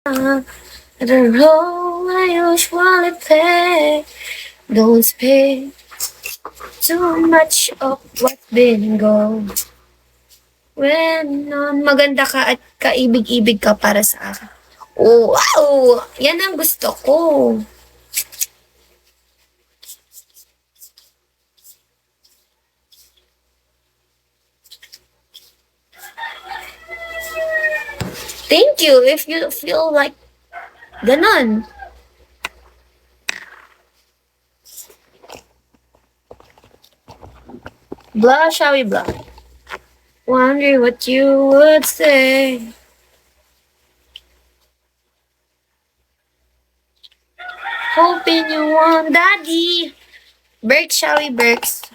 The role I usually play. Don't speak too much of what's been going. Maganda ka at kaibig-ibig ka para sa akin. Oh, wow! Yan ang gusto ko. Thank you if you feel like ganon. Blah, shall we blah? Wonder what you would say. Hoping you want daddy. Berks, shall we, Berks?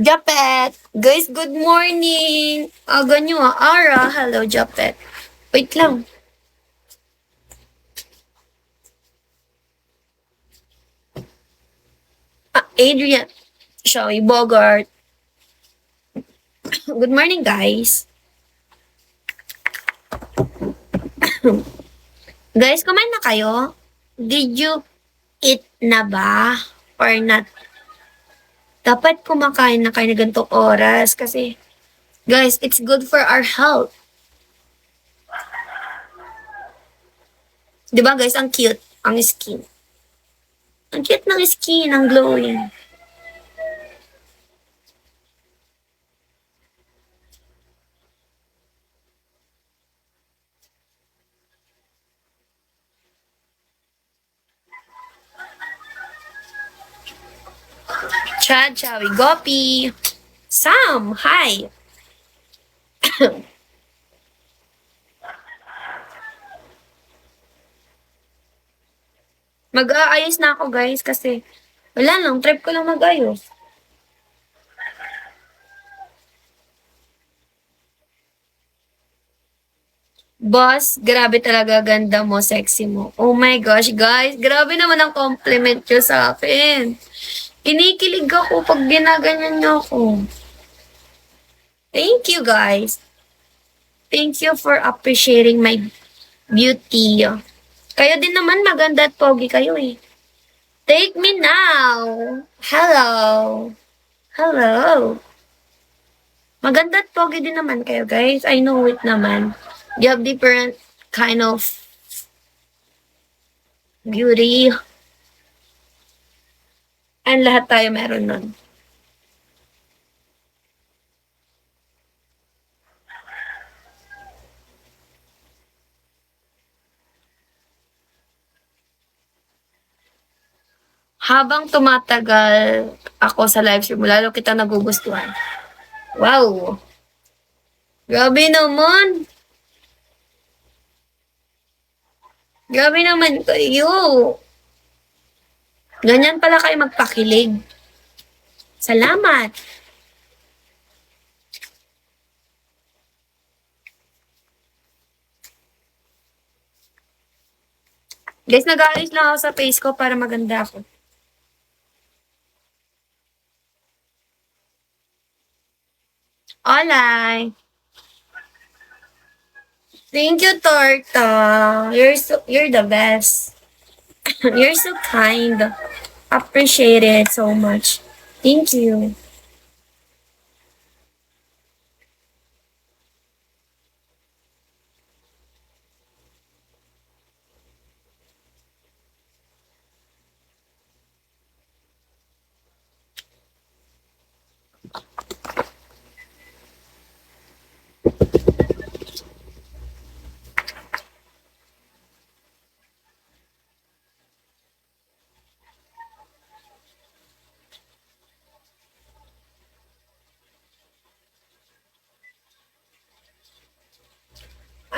Japet! Guys, good morning! Aga nyo Ara. Hello, Japet. Wait lang. Adrian. Shall we, Bogart? Good morning, guys. Guys, kumain na kayo? Did you eat na ba? Or not? Dapat kumakain na kayo na ganitong oras kasi, guys, it's good for our health. Diba guys, ang cute, ang skin. Ang cute ng skin, ang glowing. Chad, Chawi, Gopi. Sam, hi. Mag-aayos na ako guys kasi wala lang, trip ko lang mag-ayos. Boss, grabe talaga ganda mo, sexy mo. Oh my gosh, guys, grabe naman ang compliment nyo sa akin. Kinikilig ako pag ginaganyan nyo ako. Thank you, guys. Thank you for appreciating my beauty. Kayo din naman maganda at pogi kayo eh. Take me now. Hello. Hello. Maganda at pogi din naman kayo, guys. I know it naman. You have different kind of beauty. And lahat tayo meron nun. Habang tumatagal ako sa live stream, lalo kita nagugustuhan. Wow! Grabe naman! Grabe naman kayo! Ganyan pala kayo magpakilig. Salamat! Guys, nag-aalis lang ako sa face ko para maganda ako. Alay! Thank you, Torta. You're the best. You're so kind. Appreciate it so much. Thank you.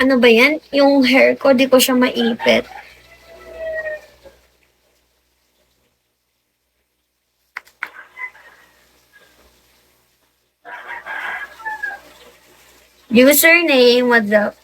Ano ba yan? Yung hair ko, di ko siya maipit. Username, what's up?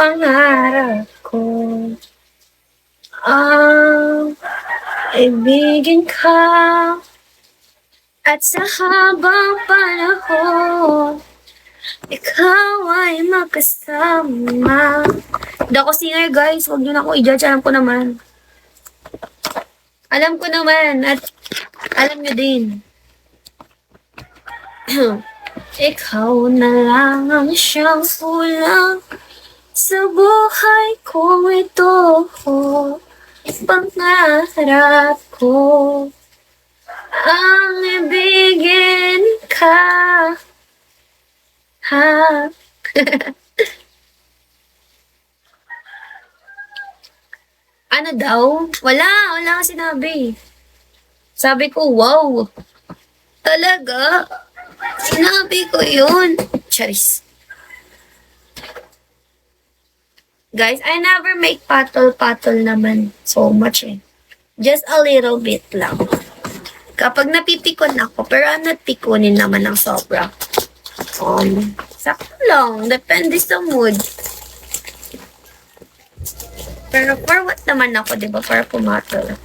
pangarap ko ang ibigin ka at sa habang panahon ikaw ay makasama. Hindi ako singer, guys. Huwag niyo na ako i-judge. Alam ko naman. Alam ko naman. At alam niyo din. Ikaw na lang ang siyang kulang sa buhay ko ito. Pangarap ko ang ibigin ka. Ha? Ano daw? Wala akong sinabi. Sabi ko, wow. Talaga? Sinabi ko yun. Charis. Guys, I never make patol-patol naman so much eh. Just a little bit lang. Kapag napipikon ako, pero I'm not pikunin naman ng sobra. Sakto lang. Depende sa mood. Pero for what naman ako, diba? Para pumatol.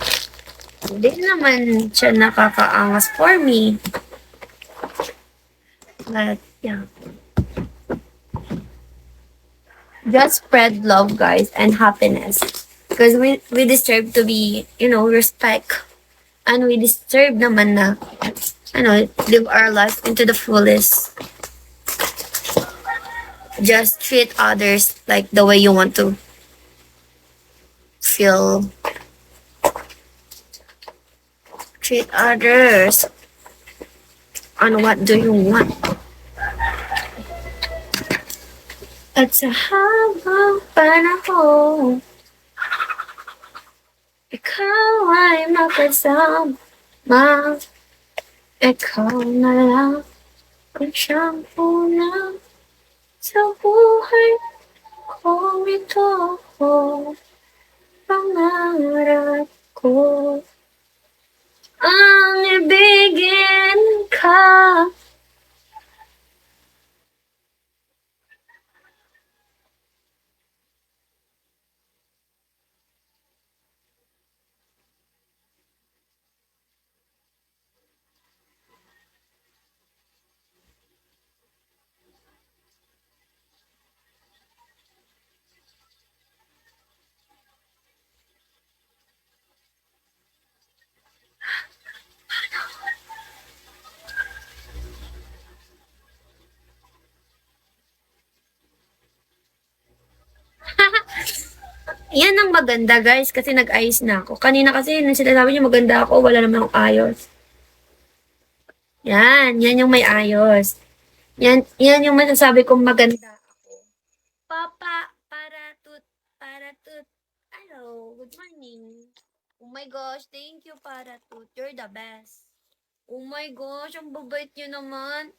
Hindi naman siya nakakaangas for me. But, yeah. Just spread love, guys, and happiness. Because we deserve to be, respect. And we deserve naman na, live our life into the fullest. Just treat others like the way you want to feel. Treat others on what do you want. At sa habang panahon, ikaw ay makasama. Ikaw na lang ang siyang unang sa buhay ko ito. Pangarap ko ang ibigin ka. Yan ang maganda, guys, kasi nag-ayos na ako. Kanina kasi, nung sinasabi niyo maganda ako, wala naman akong ayos. Yan yung may ayos. Yan yung masasabi kong maganda ako. Papa, para tut. Hello, good morning. Oh my gosh, thank you, para tut. You're the best. Oh my gosh, ang babait niyo naman.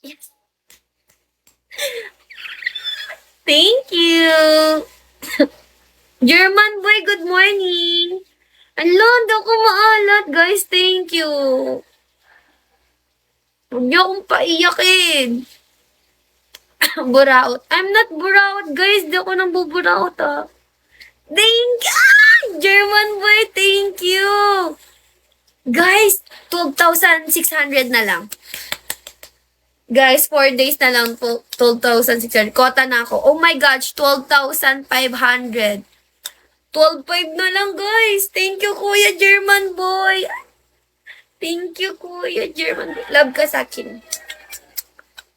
Yes. Thank you. German boy, good morning. Ala, hindi ako maalat, guys. Thank you. Huwag niyo akong paiyakin. Buraot. I'm not buraot, guys. Di ako nang buburaot, ah. Thank you. Ah! German boy, thank you. Guys, 12,600 na lang. Guys, 4 days na lang po, 12,600. Kota na ako. Oh my gosh, 12,500. 12,500 na lang, guys. Thank you, Kuya German Boy. Thank you, Kuya German Boy. Love ka sa akin.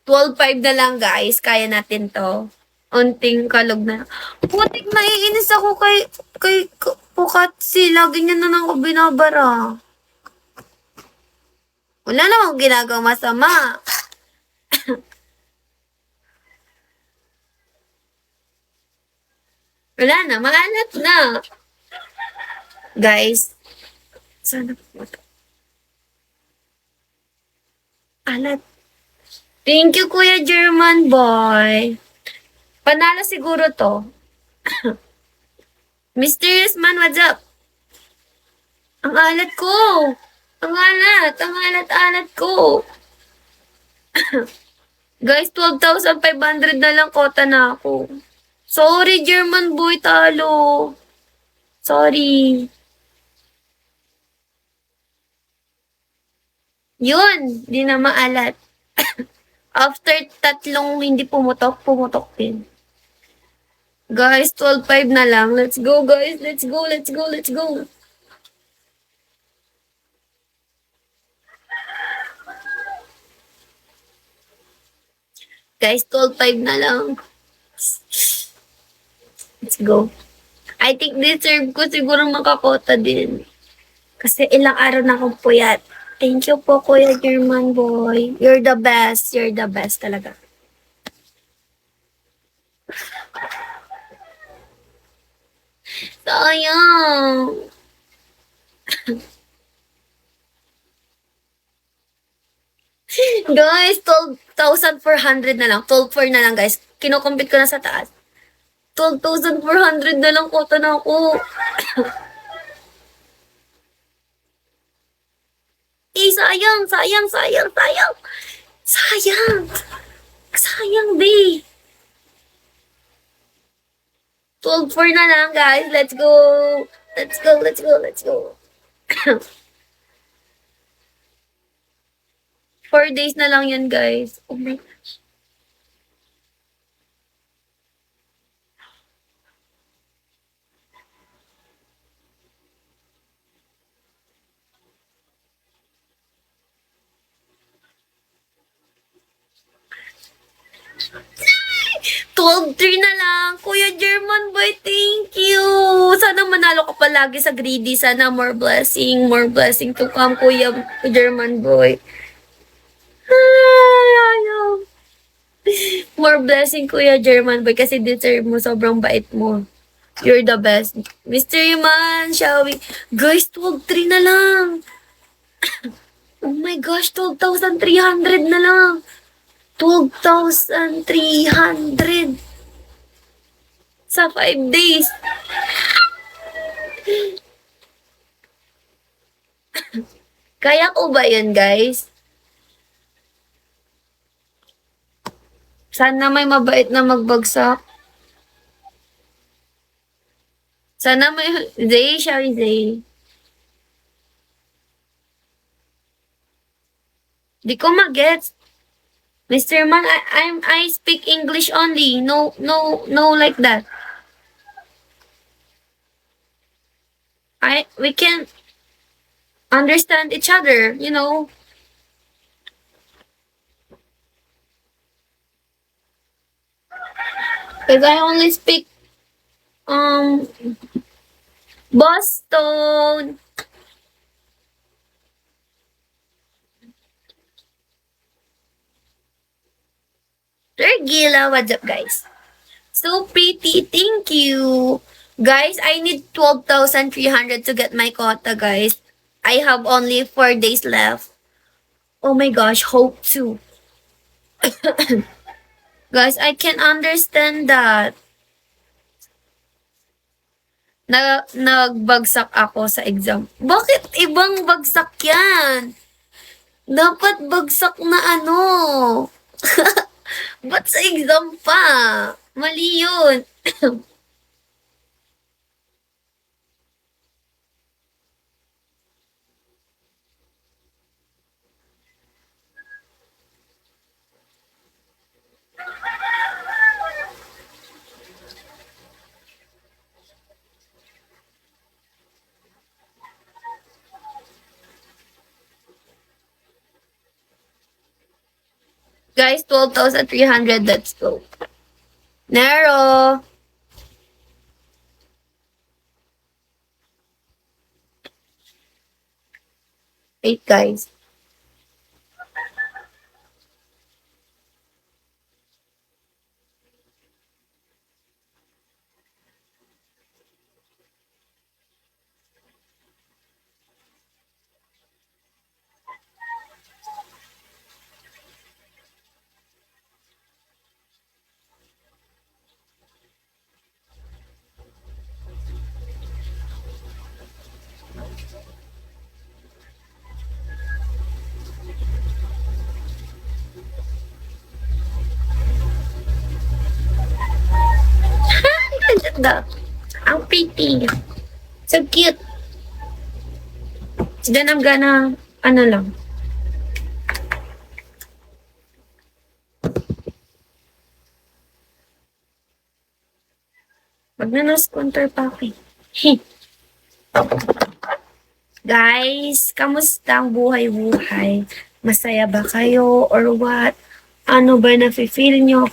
12,500 na lang, guys. Kaya natin to. Unting kalog na. Putik, naiinis ako kay Pukatsi. Lagi niya na lang ako binabara. Wala namang ginagawa masama. Wala na, maalat na. Guys, sana po ito. Alat. Thank you, Kuya German Boy. Panalo siguro to. Mysterious Man, what's up? Ang alat ko. Ang alat ko. Guys, 12,500 na lang kota na ako. Sorry, German boy, talo. Sorry. Yun, di na maalat. After tatlong hindi pumutok, pumutok din. Guys, 12,500 na lang. Let's go, guys. Let's go, let's go, let's go. Guys, 12,500 na lang. Let's go. I think deserve ko siguro makakota din. Kasi ilang araw na akong puyat. Thank you po, Kuya German Boy. You're the best. You're the best talaga. Sayang. Guys, 12,400 na lang. 12,400 na lang, guys. Kinocompute ko na sa taas. 12,400 na lang kota na ako. Sayang, sayang, sayang, sayang. Sayang. Sayang, be. 12,400 na lang, guys. Let's go. Let's go, let's go, let's go. 4 days na lang yan, guys. Oh my gosh. Twelve three na lang. Kuya German Boy, thank you. Sana manalo ka palagi sa greedy. Sana more blessing to come, Kuya German Boy. Ay, ayaw. More blessing, Kuya German Boy, kasi deserve mo. Sobrang bait mo. You're the best. Mystery Man, shall we? Guys, 12,300 na lang. Oh my gosh, 12,300 na lang. 12,300 sa 5 days. Kaya ko ba yun, guys? Sana may mabait na magbagsak. Sana may... Zay, siya, Zay. Di ko magets. Mr. Man, I speak English only. No, no, no like that. We can understand each other, you know. Because I only speak, Boston. Regila, what's up, guys? So pretty, thank you. Guys, I need 12,300 to get my quota, guys. I have only 4 days left. Oh my gosh, hope to. Guys, I can understand that. Nagbagsak ako sa exam. Bakit ibang bagsak yan? Dapat bagsak na ano. Ba't sa exam pa? Mali yun. Guys, 12,300. Let's go. Nero. Wait, guys. Ang pretty. So cute. So then I'm gonna, ano lang. Magnanos counter pa ako eh. Guys, kamusta ang buhay-buhay? Masaya ba kayo or what? Ano ba nafe-feel nyo?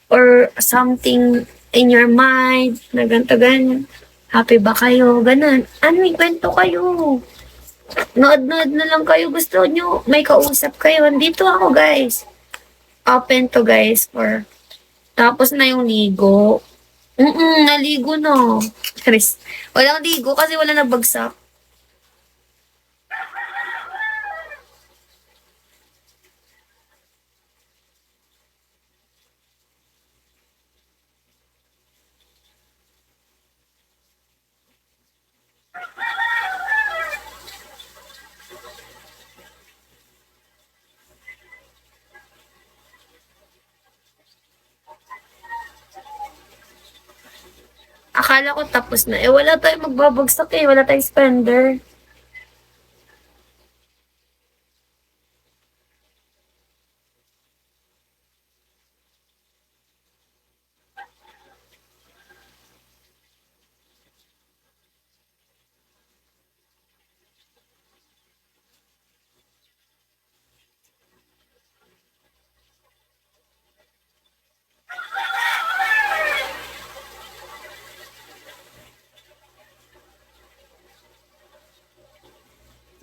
Or something in your mind na ganito ganyan? Happy ba kayo? Ganun. Ano, kwento kayo? Nood-nood na lang kayo. Gusto nyo, may kausap kayo. Andito ako, guys. Open to, guys, for... Tapos na yung ligo. Naligo na. Chris, walang ligo kasi wala nabagsak. Akala ko tapos na. Eh, wala tayong magbabagsak eh. Wala tayong spender.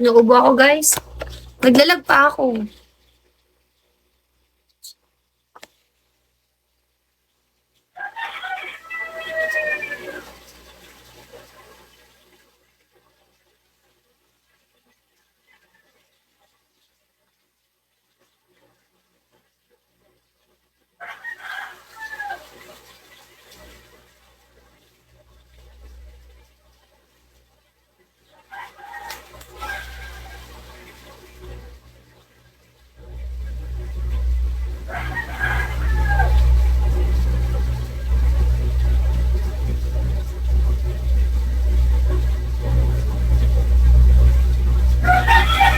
Nauubo ako, guys. Naglalag pa ako.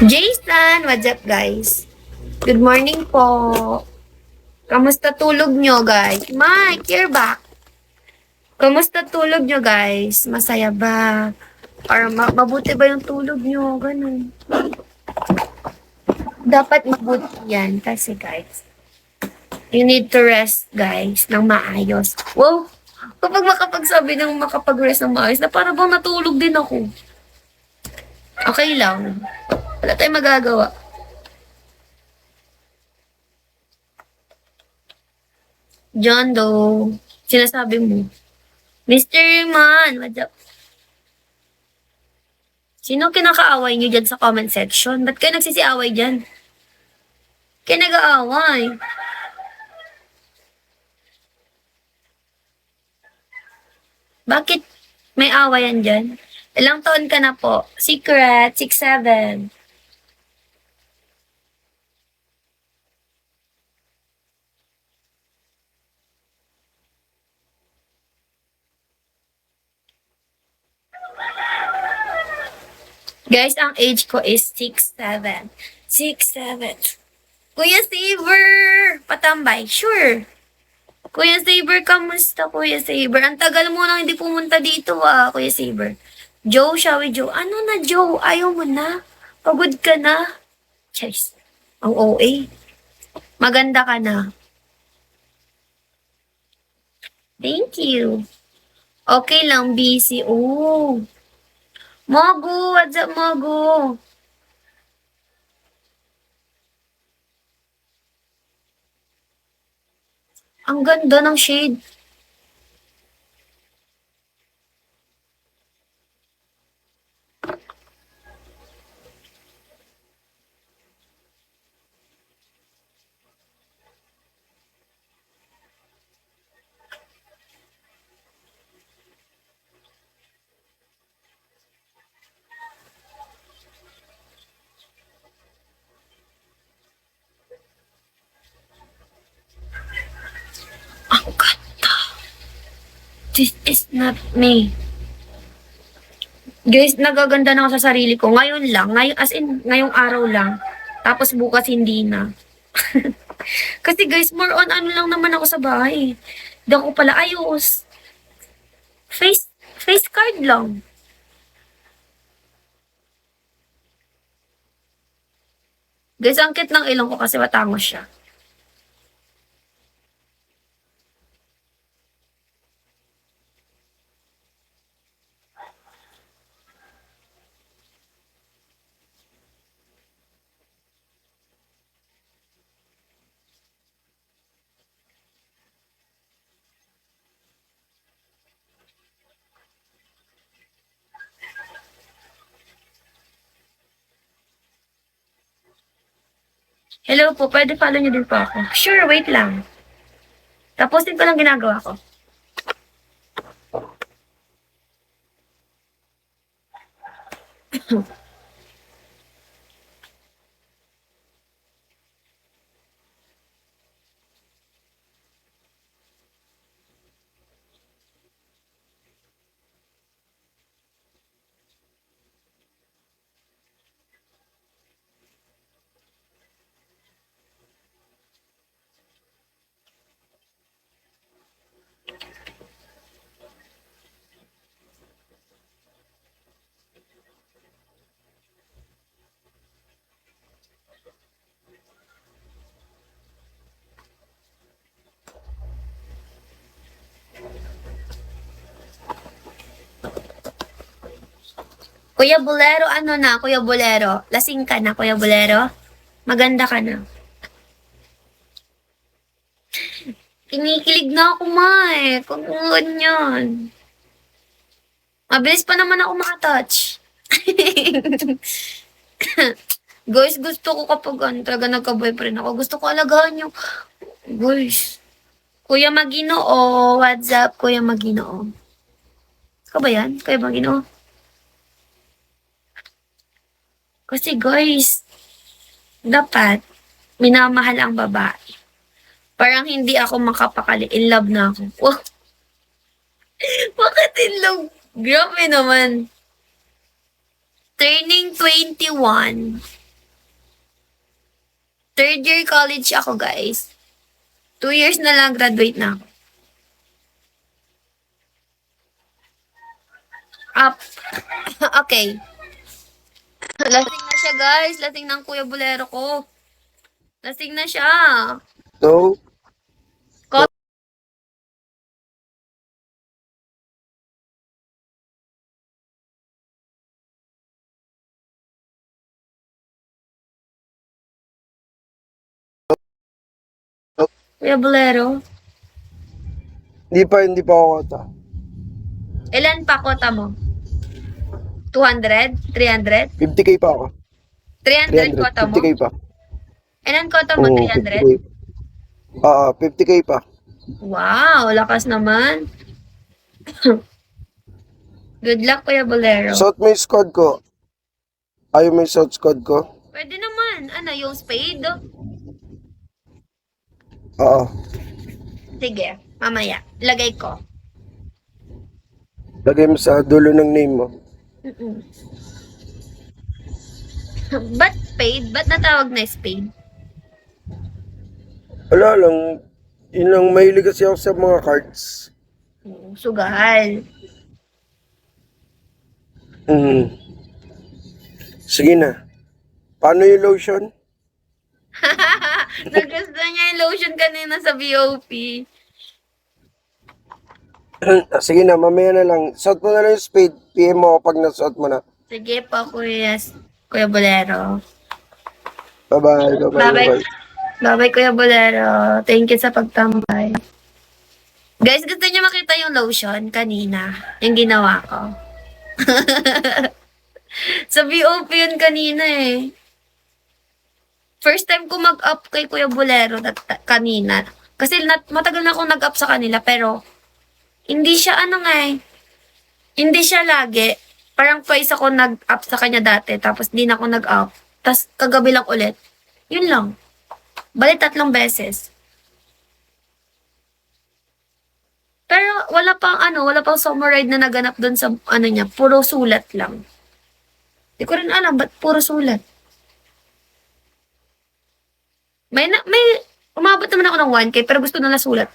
Jason, what's up, guys? Good morning po. Kamusta tulog nyo, guys? Mike, you're back. Kamusta tulog nyo, guys? Masaya ba? Or mabuti ba yung tulog nyo? Ganun. Dapat mabuti yan kasi, guys, you need to rest, guys, ng maayos. Wow! Kapag makapagsabi ng makapag-rest ng maayos, na parang bang natulog din ako. Okay lang. Wala tayong magagawa. John Doe, sinasabi mo. Mr. Man, what's up? Sino kinakaaway nyo dyan sa comment section? Ba't kayo nagsisiaway dyan? Kayo nag-aaway. Bakit may awayan dyan? Ilang taon ka na po? Secret, 6'7". Guys, ang age ko is 6'7". 6'7". Kuya Saber! Patambay, sure. Kuya Saber, kamusta, Kuya Saber? Ang tagal mo nang hindi pumunta dito, Kuya Saber. Joe, Shawi Joe. Ano na, Joe? Ayaw mo na? Pagod ka na? Cheers. Ang OA. Maganda ka na. Thank you. Okay lang, busy. Oh. Mogu, what's up, Mogu? Ang ganda ng shade. Ang ganda. This is not me. Guys, nagaganda na ako sa sarili ko. Ngayon lang. Ngayon, as in, ngayong araw lang. Tapos bukas hindi na. Kasi guys, more on ano lang naman ako sa bahay. Hindi ako pala ayos. Face card lang. Guys, ang cute ng ilong ko kasi matangos siya. Hello po, pwede follow niyo din po ako. Sure, wait lang. Tapusin ko lang ginagawa ko. Kuya Bolero, ano na, Kuya Bolero? Lasing ka na, Kuya Bolero? Maganda ka na. Kinikilig na ako, ma eh. Kung ganyan. Mabilis pa naman ako makatouch. Guys, gusto ko kapag talaga nagka-boyfriend ako. Gusto ko alagaan yung... Guys. Kuya Maginoo, what's up, Kuya Maginoo? Ka ba yan? Kuya Maginoo? Kasi guys, dapat minamahal ang babae. Parang hindi ako makapakali. In love na ako. Wow. Bakit in love? Grabe naman. Turning 21. Third year college ako, guys. 2 years na lang, graduate na ako. Up. Okay. Lasing na siya, guys. Lasing ng Kuya Bolero ko. Lasing na siya. No, Kuya Bolero. hindi pa ako kota. Ilan pa kota mo? 200? 300? 50k pa ako. 300 300, kota mo? 50k pa. Ilan kota mo? Oo, 300? 50k. 50k pa. Wow, lakas naman. Good luck, Kuya Bolero. Suot mo yung squad ko. Ayaw mo yung suot squad ko? Pwede naman. Ano, yung spade? Oo. Sige, mamaya. Lagay ko. Lagay mo sa dulo ng name mo. Mm-mm. Ba't spade? Ba't natawag na spade? Wala lang. Yun lang, mahilig kasi ako sa mga cards. Sugal. Sige na. Paano yung lotion? Nagusto niya yung lotion kanina sa BOP. Sige na, mamaya na lang. Suot mo na lang yung spade. PM mo ako pag nasuot mo na. Sige pa, Kuya Bolero. Bye-bye. Bye-bye. Bye-bye. Bye-bye. Bye-bye, Kuya Bolero. Thank you sa pagtambay. Guys, gusto niyo makita yung lotion kanina? Yung ginawa ko. Sa BOP yun kanina eh. First time ko mag-up kay Kuya Bolero kanina. Kasi matagal na akong nag-up sa kanila pero hindi siya ano nga eh. Hindi siya lagi. Parang twice ako nag-up sa kanya dati tapos di na ako nag-up. Tapos kagabi lang ulit. Yun lang. Bali 3 beses. Pero wala pang summer ride na naganap doon sa ano niya, puro sulat lang. Di ko rin alam ba't puro sulat. May umabot naman ako ng 1K pero gusto na sulat.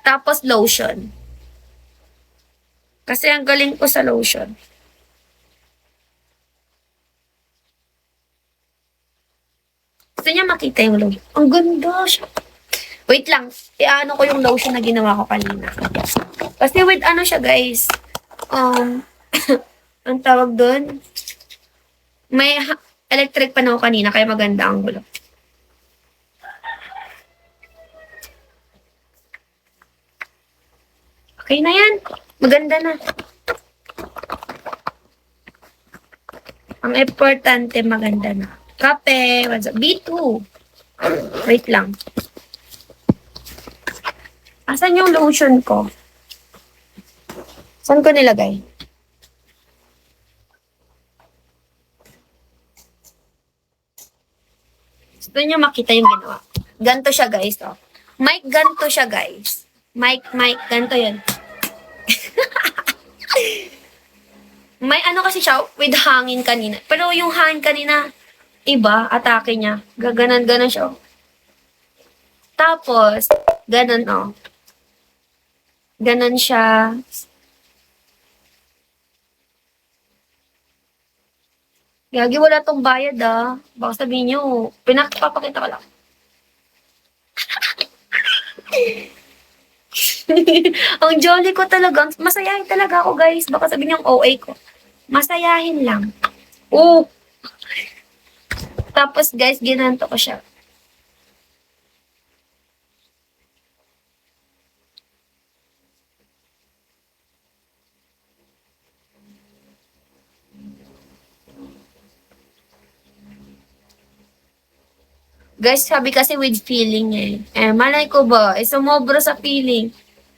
Tapos lotion. Kasi ang galing ko sa lotion. Gusto niya makita yung lotion. Ang ganda siya. Wait lang. Iano ko yung lotion na ginawa ko kanina. Kasi with ano siya guys. Ang tawag doon. May electric pan ako kanina kaya maganda ang gulo. Okay na yan. Maganda na. Ang importante, maganda na. Kape. What's up? B2. Wait lang. Asan yung lotion ko? Saan ko nilagay? Gusto niyo makita yung ginawa. Ganto siya guys. Oh. Mike, ganto siya guys. Mike, ganto yan. May ano kasi siya with hangin kanina. Pero yung hangin kanina, iba, atake niya. Gaganan siya. Oh. Tapos, ganon oh. Ganon siya. Gagi, wala tong bayad ah. Baka sabihin niyo, papakita ko lang. Ang jolly ko talaga. Masayahin talaga ako guys. Baka sabihin niyo OA ko. Masayahin lang. Oh. Tapos guys, ginanto ko siya. Guys, sabi kasi with feeling eh. Malay ko ba, sumobra sa feeling.